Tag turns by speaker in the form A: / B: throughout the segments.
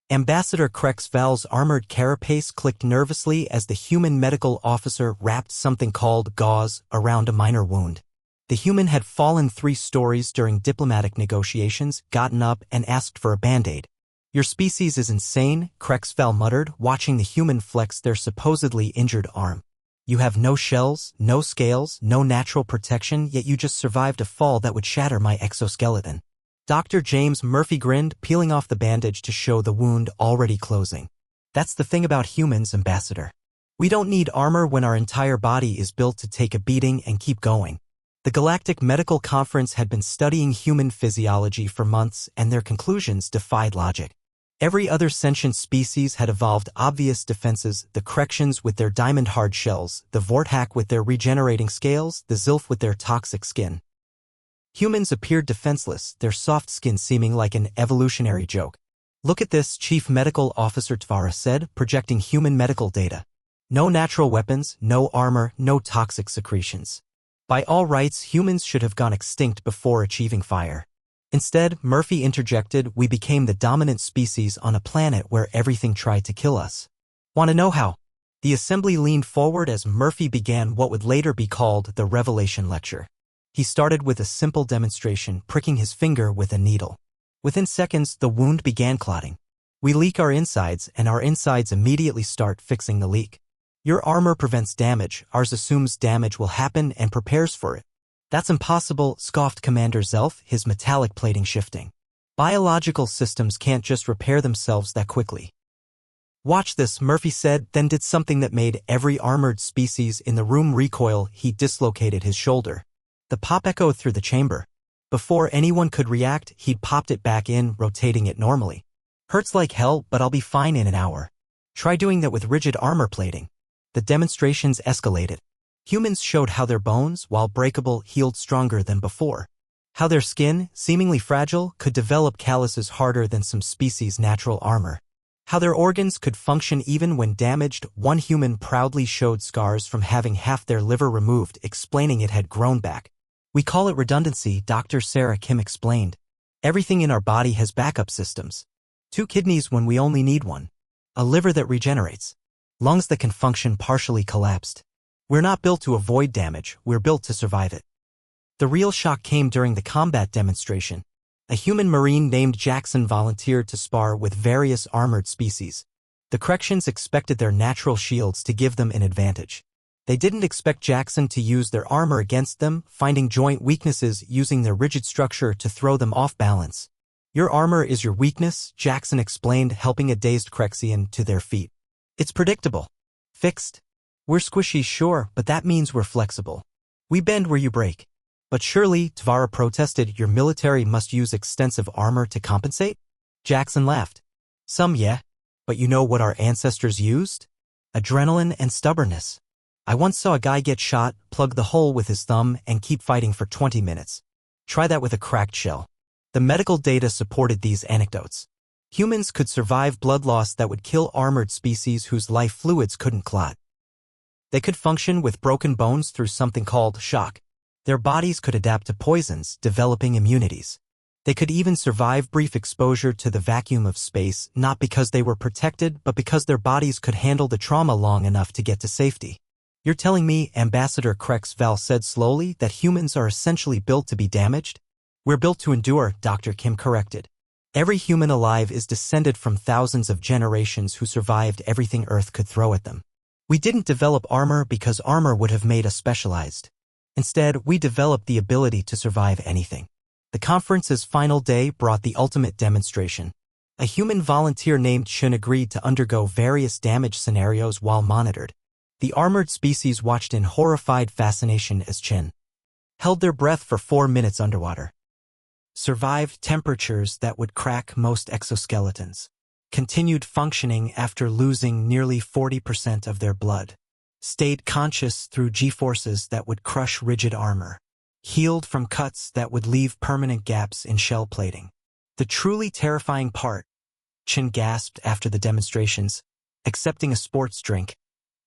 A: Ambassador Val's armored carapace clicked nervously as the human medical officer wrapped something called gauze around a minor wound. The human had fallen 3 stories during diplomatic negotiations, gotten up, and asked for a band-aid. "Your species is insane," Val muttered, watching the human flex their supposedly injured arm. "You have no shells, no scales, no natural protection, yet you just survived a fall that would shatter my exoskeleton." Dr. James Murphy grinned, peeling off the bandage to show the wound already closing. "That's the thing about humans, Ambassador. We don't need armor when our entire body is built to take a beating and keep going." The Galactic Medical Conference had been studying human physiology for months, and their conclusions defied logic. Every other sentient species had evolved obvious defenses: the Krektions with their diamond-hard shells, the Vortak with their regenerating scales, the Zilf with their toxic skin. Humans appeared defenseless, their soft skin seeming like an evolutionary joke. "Look at this," Chief Medical Officer Tvara said, projecting human medical data. "No natural weapons, no armor, no toxic secretions. By all rights, humans should have gone extinct before achieving fire. Instead," Murphy interjected, "we became the dominant species on a planet where everything tried to kill us. Want to know how?" The assembly leaned forward as Murphy began what would later be called the Revelation Lecture. He started with a simple demonstration, pricking his finger with a needle. Within seconds, the wound began clotting. "We leak our insides, and our insides immediately start fixing the leak. Your armor prevents damage, ours assumes damage will happen and prepares for it." "That's impossible," scoffed Commander Zelf, his metallic plating shifting. "Biological systems can't just repair themselves that quickly." "Watch this," Murphy said, then did something that made every armored species in the room recoil. He dislocated his shoulder. The pop echoed through the chamber. Before anyone could react, he'd popped it back in, rotating it normally. "Hurts like hell, but I'll be fine in an hour. Try doing that with rigid armor plating." The demonstrations escalated. Humans showed how their bones, while breakable, healed stronger than before. How their skin, seemingly fragile, could develop calluses harder than some species' natural armor. How their organs could function even when damaged. One human proudly showed scars from having half their liver removed, explaining it had grown back. "We call it redundancy," Dr. Sarah Kim explained. "Everything in our body has backup systems. 2 kidneys when we only need 1. A liver that regenerates. Lungs that can function partially collapsed. We're not built to avoid damage, we're built to survive it." The real shock came during the combat demonstration. A human Marine named Jackson volunteered to spar with various armored species. The Krektions expected their natural shields to give them an advantage. They didn't expect Jackson to use their armor against them, finding joint weaknesses using their rigid structure to throw them off balance. "Your armor is your weakness," Jackson explained, helping a dazed Krexian to their feet. "It's predictable. Fixed. We're squishy, sure, but that means we're flexible. We bend where you break." "But surely," Tvara protested, "your military must use extensive armor to compensate?" Jackson laughed. "Some, yeah. But you know what our ancestors used? Adrenaline and stubbornness. I once saw a guy get shot, plug the hole with his thumb, and keep fighting for 20 minutes. Try that with a cracked shell." The medical data supported these anecdotes. Humans could survive blood loss that would kill armored species whose life fluids couldn't clot. They could function with broken bones through something called shock. Their bodies could adapt to poisons, developing immunities. They could even survive brief exposure to the vacuum of space, not because they were protected, but because their bodies could handle the trauma long enough to get to safety. "You're telling me," Ambassador Val said slowly, "that humans are essentially built to be damaged?" "We're built to endure," Dr. Kim corrected. "Every human alive is descended from thousands of generations who survived everything Earth could throw at them. We didn't develop armor because armor would have made us specialized. Instead, we developed the ability to survive anything." The conference's final day brought the ultimate demonstration. A human volunteer named Chen agreed to undergo various damage scenarios while monitored. The armored species watched in horrified fascination as Chen held their breath for 4 minutes underwater. Survived temperatures that would crack most exoskeletons. Continued functioning after losing nearly 40% of their blood. Stayed conscious through G-forces that would crush rigid armor. Healed from cuts that would leave permanent gaps in shell plating. "The truly terrifying part," Chen gasped after the demonstrations, accepting a sports drink,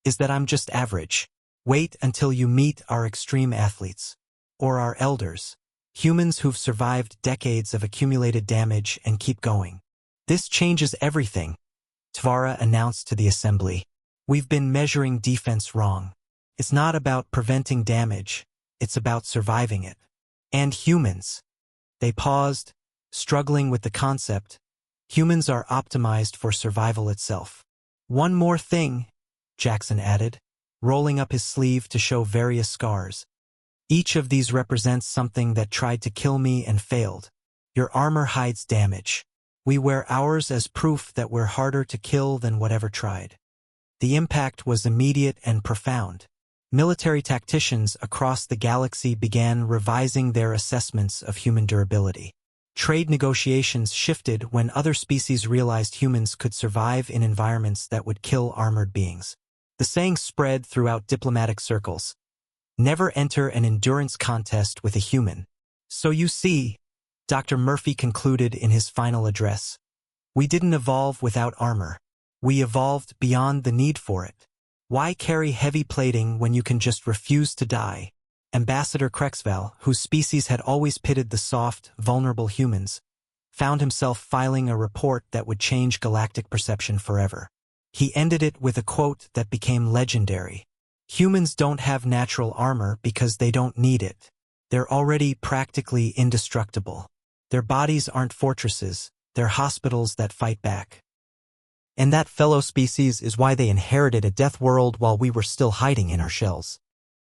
A: "is that I'm just average. Wait until you meet our extreme athletes. Or our elders. Humans who've survived decades of accumulated damage and keep going. This changes everything, Tvara announced to the assembly. We've been measuring defense wrong. It's not about preventing damage, it's about surviving it. And humans. They paused, struggling with the concept. Humans are optimized for survival itself. One more thing, Jackson added, rolling up his sleeve to show various scars. Each of these represents something that tried to kill me and failed. Your armor hides damage. We wear ours as proof that we're harder to kill than whatever tried. The impact was immediate and profound. Military tacticians across the galaxy began revising their assessments of human durability. Trade negotiations shifted when other species realized humans could survive in environments that would kill armored beings. The saying spread throughout diplomatic circles. Never enter an endurance contest with a human. So you see, Dr. Murphy concluded in his final address, we didn't evolve without armor. We evolved beyond the need for it. Why carry heavy plating when you can just refuse to die? Ambassador Krexval, whose species had always pitted the soft, vulnerable humans, found himself filing a report that would change galactic perception forever. He ended it with a quote that became legendary. Humans don't have natural armor because they don't need it. They're already practically indestructible. Their bodies aren't fortresses, they're hospitals that fight back. And that fellow species is why they inherited a death world while we were still hiding in our shells.